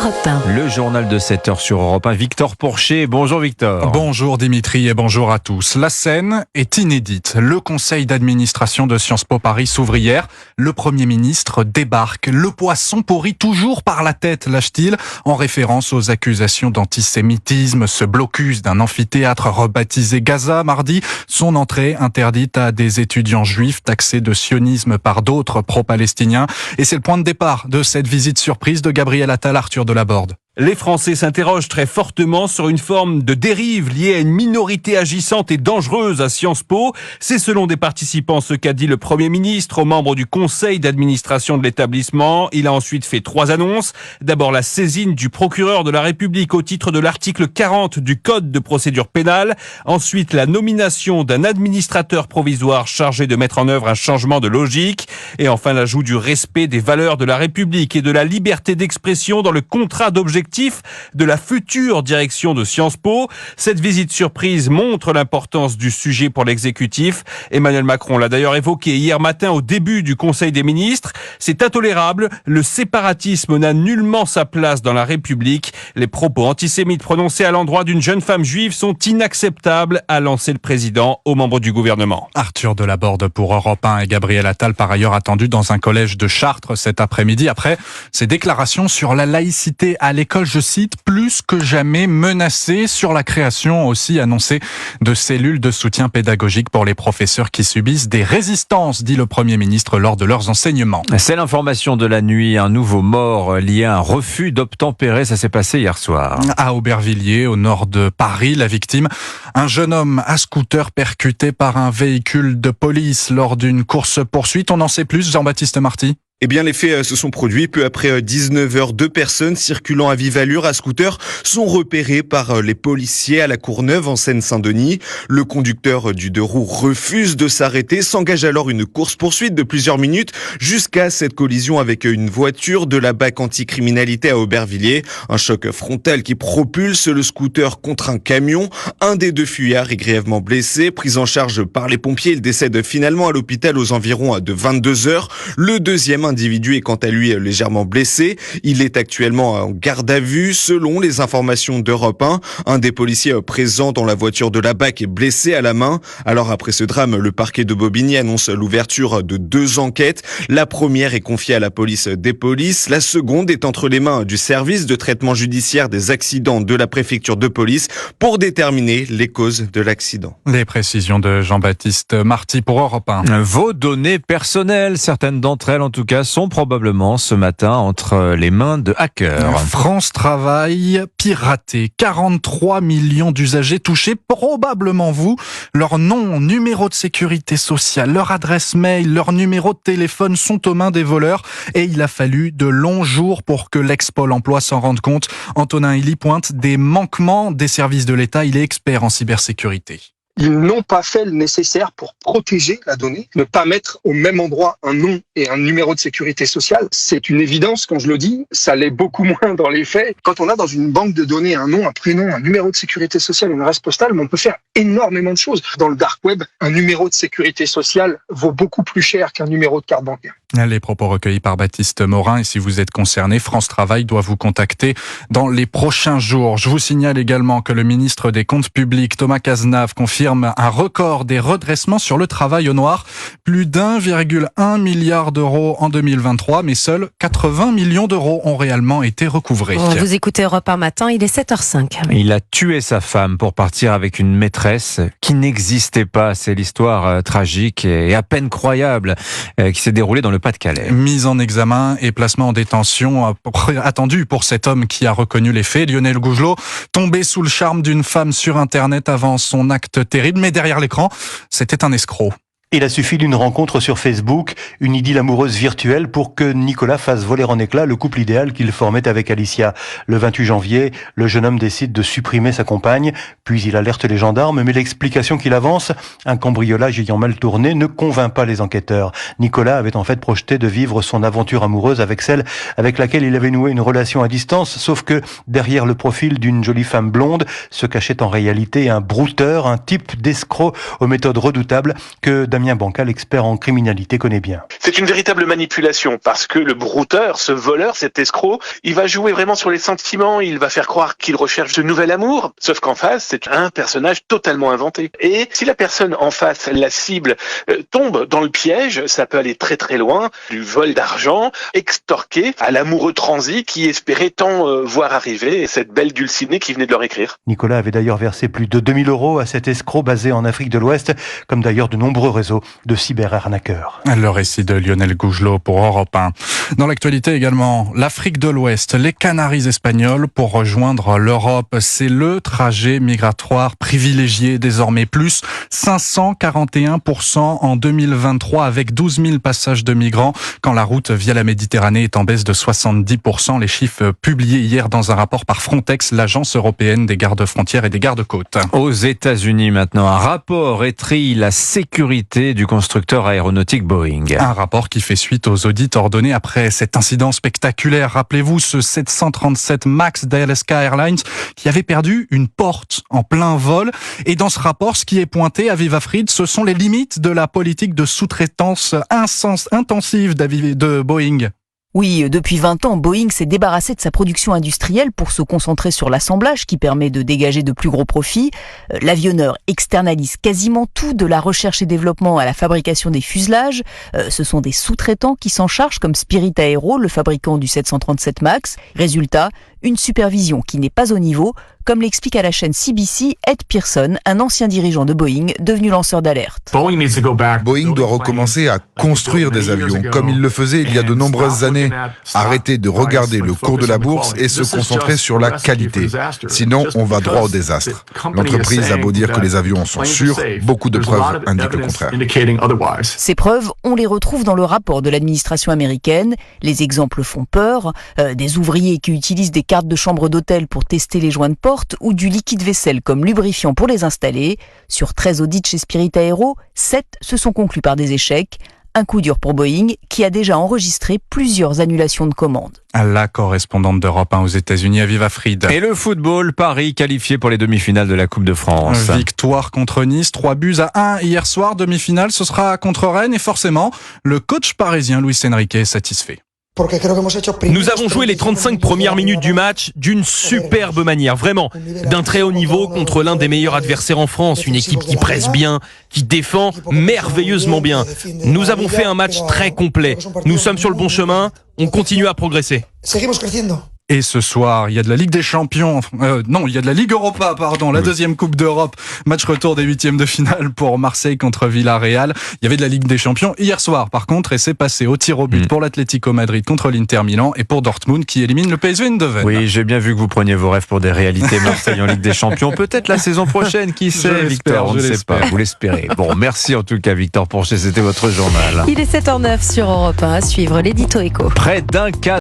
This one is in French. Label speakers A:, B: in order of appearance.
A: Europe 1.
B: Le journal de 7h sur Europe 1. Victor Pourchet. Bonjour Victor.
C: Bonjour Dimitri et bonjour à tous. La scène est inédite. Le conseil d'administration de Sciences Po Paris s'ouvre hier. Le Premier ministre débarque. Le poisson pourri toujours par la tête, lâche-t-il, en référence aux accusations d'antisémitisme. Ce blocus d'un amphithéâtre rebaptisé Gaza mardi. Son entrée interdite à des étudiants juifs taxés de sionisme par d'autres pro-palestiniens. Et c'est le point de départ de cette visite surprise de Gabriel Attal, Arthur Delaborde.
D: Les Français s'interrogent très fortement sur une forme de dérive liée à une minorité agissante et dangereuse à Sciences Po. C'est selon des participants ce qu'a dit le Premier ministre aux membres du conseil d'administration de l'établissement. Il a ensuite fait 3 annonces. D'abord la saisine du procureur de la République au titre de l'article 40 du Code de procédure pénale. Ensuite la nomination d'un administrateur provisoire chargé de mettre en œuvre un changement de logique. Et enfin l'ajout du respect des valeurs de la République et de la liberté d'expression dans le contrat d'objectif de la future direction de Sciences Po. Cette visite surprise montre l'importance du sujet pour l'exécutif. Emmanuel Macron l'a d'ailleurs évoqué hier matin au début du Conseil des ministres. C'est intolérable. Le séparatisme n'a nullement sa place dans la République. Les propos antisémites prononcés à l'endroit d'une jeune femme juive sont inacceptables, a lancé le président aux membres du gouvernement.
C: Arthur Delaborde pour Europe 1 et Gabriel Attal par ailleurs attendu dans un collège de Chartres cet après-midi après ses déclarations sur la laïcité à l'école, je cite, plus que jamais menacée, sur la création aussi annoncée de cellules de soutien pédagogique pour les professeurs qui subissent des résistances, dit le Premier ministre lors de leurs enseignements.
B: C'est l'information de la nuit, un nouveau mort lié à un refus d'obtempérer, ça s'est passé hier soir.
C: À Aubervilliers, au nord de Paris, la victime, un jeune homme à scooter percuté par un véhicule de police lors d'une course-poursuite. On en sait plus, Jean-Baptiste Marty.
E: Eh bien, les faits se sont produits peu après 19h. 2 personnes circulant à vive allure à scooter sont repérées par les policiers à la Courneuve en Seine-Saint-Denis. Le conducteur du 2 roues refuse de s'arrêter, s'engage alors une course-poursuite de plusieurs minutes jusqu'à cette collision avec une voiture de la BAC anticriminalité à Aubervilliers. Un choc frontal qui propulse le scooter contre un camion. Un des 2 fuyards est grièvement blessé. Pris en charge par les pompiers, il décède finalement à l'hôpital aux environs de 22h. Le deuxième individu est quant à lui légèrement blessé. Il est actuellement en garde à vue. Selon les informations d'Europe 1, un des policiers présents dans la voiture de la BAC est blessé à la main. Alors après ce drame, le parquet de Bobigny annonce l'ouverture de 2 enquêtes. La première est confiée à la police des polices. La seconde est entre les mains du service de traitement judiciaire des accidents de la préfecture de police pour déterminer les causes de l'accident.
C: Les précisions de Jean-Baptiste Marty pour Europe 1.
B: Vos données personnelles, certaines d'entre elles en tout cas, sont probablement ce matin entre les mains de hackers.
C: France Travail piraté. 43 millions d'usagers touchés, probablement vous. Leur nom, numéro de sécurité sociale, leur adresse mail, leur numéro de téléphone sont aux mains des voleurs. Et il a fallu de longs jours pour que l'ex-Pôle emploi s'en rende compte. Antonin Hilly pointe des manquements des services de l'État. Il est expert en cybersécurité.
F: Ils n'ont pas fait le nécessaire pour protéger la donnée, ne pas mettre au même endroit un nom et un numéro de sécurité sociale. C'est une évidence quand je le dis, ça l'est beaucoup moins dans les faits. Quand on a dans une banque de données un nom, un prénom, un numéro de sécurité sociale, une adresse postale, on peut faire énormément de choses. Dans le dark web, un numéro de sécurité sociale vaut beaucoup plus cher qu'un numéro de carte bancaire.
C: Les propos recueillis par Baptiste Morin, et si vous êtes concerné, France Travail doit vous contacter dans les prochains jours. Je vous signale également que le ministre des Comptes publics, Thomas Cazenave, confirme un record des redressements sur le travail au noir. Plus d'1,1 milliard d'euros en 2023, mais seuls 80 millions d'euros ont réellement été recouvrés.
A: Vous écoutez Europe 1 matin, il est 7h05.
B: Il a tué sa femme pour partir avec une maîtresse qui n'existait pas. C'est l'histoire tragique et à peine croyable qui s'est déroulée dans le Pas-de-Calais.
C: Mise en examen et placement en détention attendu pour cet homme qui a reconnu les faits. Lionel Gougelot, tombé sous le charme d'une femme sur Internet avant son acte terrible, mais derrière l'écran, c'était un escroc.
G: Il a suffi d'une rencontre sur Facebook, une idylle amoureuse virtuelle pour que Nicolas fasse voler en éclats le couple idéal qu'il formait avec Alicia. Le 28 janvier, le jeune homme décide de supprimer sa compagne, puis il alerte les gendarmes, mais l'explication qu'il avance, un cambriolage ayant mal tourné, ne convainc pas les enquêteurs. Nicolas avait en fait projeté de vivre son aventure amoureuse avec celle avec laquelle il avait noué une relation à distance, sauf que derrière le profil d'une jolie femme blonde se cachait en réalité un brouteur, un type d'escroc aux méthodes redoutables que Damien Damien Bancal, expert en criminalité, connaît bien.
H: C'est une véritable manipulation parce que le brouteur, ce voleur, cet escroc, il va jouer vraiment sur les sentiments, il va faire croire qu'il recherche de nouvel amour, sauf qu'en face, c'est un personnage totalement inventé. Et si la personne en face, la cible, tombe dans le piège, ça peut aller très très loin, du vol d'argent, extorqué à l'amoureux transi qui espérait tant voir arriver cette belle Dulcinée qui venait de leur écrire.
G: Nicolas avait d'ailleurs versé plus de 2000 € à cet escroc basé en Afrique de l'Ouest, comme d'ailleurs de nombreux réseaux de cyberarnaqueurs.
C: Le récit de Lionel Gougelot pour Europe 1. Dans l'actualité également, l'Afrique de l'Ouest, les Canaries espagnols pour rejoindre l'Europe. C'est le trajet migratoire privilégié désormais, plus 541% en 2023 avec 12 000 passages de migrants quand la route via la Méditerranée est en baisse de 70%. Les chiffres publiés hier dans un rapport par Frontex, l'agence européenne des gardes-frontières et des gardes-côtes.
B: Aux États-Unis maintenant, un rapport étrille la sécurité du constructeur aéronautique Boeing.
C: Un rapport qui fait suite aux audits ordonnés après cet incident spectaculaire. Rappelez-vous ce 737 MAX d'Alaska Airlines qui avait perdu une porte en plein vol. Et dans ce rapport, ce qui est pointé à vive Afrique, ce sont les limites de la politique de sous-traitance intensive de Boeing.
I: Oui, depuis 20 ans, Boeing s'est débarrassé de sa production industrielle pour se concentrer sur l'assemblage qui permet de dégager de plus gros profits. L'avionneur externalise quasiment tout, de la recherche et développement à la fabrication des fuselages. Ce sont des sous-traitants qui s'en chargent, comme Spirit Aero, le fabricant du 737 MAX. Résultat, une supervision qui n'est pas au niveau, comme l'explique à la chaîne CBC Ed Pearson, un ancien dirigeant de Boeing devenu lanceur d'alerte.
J: Boeing doit recommencer à construire des avions comme il le faisait il y a de nombreuses années. Arrêter de regarder le cours de la bourse et se concentrer sur la qualité. Sinon, on va droit au désastre. L'entreprise a beau dire que les avions sont sûrs, beaucoup de preuves indiquent le contraire.
I: Ces preuves, on les retrouve dans le rapport de l'administration américaine. Les exemples font peur. Des ouvriers qui utilisent des cartes de chambre d'hôtel pour tester les joints de porte ou du liquide vaisselle comme lubrifiant pour les installer. Sur 13 audits chez Spirit Aero, 7 se sont conclus par des échecs. Un coup dur pour Boeing, qui a déjà enregistré plusieurs annulations de commandes.
C: La correspondante d'Europe 1 aux États-Unis, Aviva Fried.
B: Et le football, Paris qualifié pour les demi-finales de la Coupe de France.
C: Victoire contre Nice, 3-1 hier soir. Demi-finale, ce sera contre Rennes et forcément, le coach parisien Luis Enrique est satisfait.
D: Nous avons joué les 35 premières minutes du match d'une superbe manière, vraiment, d'un très haut niveau contre l'un des meilleurs adversaires en France, une équipe qui presse bien, qui défend merveilleusement bien. Nous avons fait un match très complet. Nous sommes sur le bon chemin, on continue à progresser.
C: Et ce soir, il y a de la Ligue des Champions. Il y a de la Ligue Europa, la deuxième Coupe d'Europe. Match retour des 8e de finale pour Marseille contre Villarreal. Il y avait de la Ligue des Champions hier soir, par contre, et c'est passé au tir au but pour l'Atlético Madrid contre l'Inter Milan et pour Dortmund qui élimine le PSV Eindhoven.
B: Oui, j'ai bien vu que vous preniez vos rêves pour des réalités. Marseille en Ligue des Champions. Peut-être la saison prochaine, qui sait, Victor? On ne sait pas. Vous l'espérez. Bon, merci en tout cas, Victor Porcher. C'était votre journal.
A: Il est 7h09 sur Europe 1. À suivre l'édito éco.
B: Près d'un cas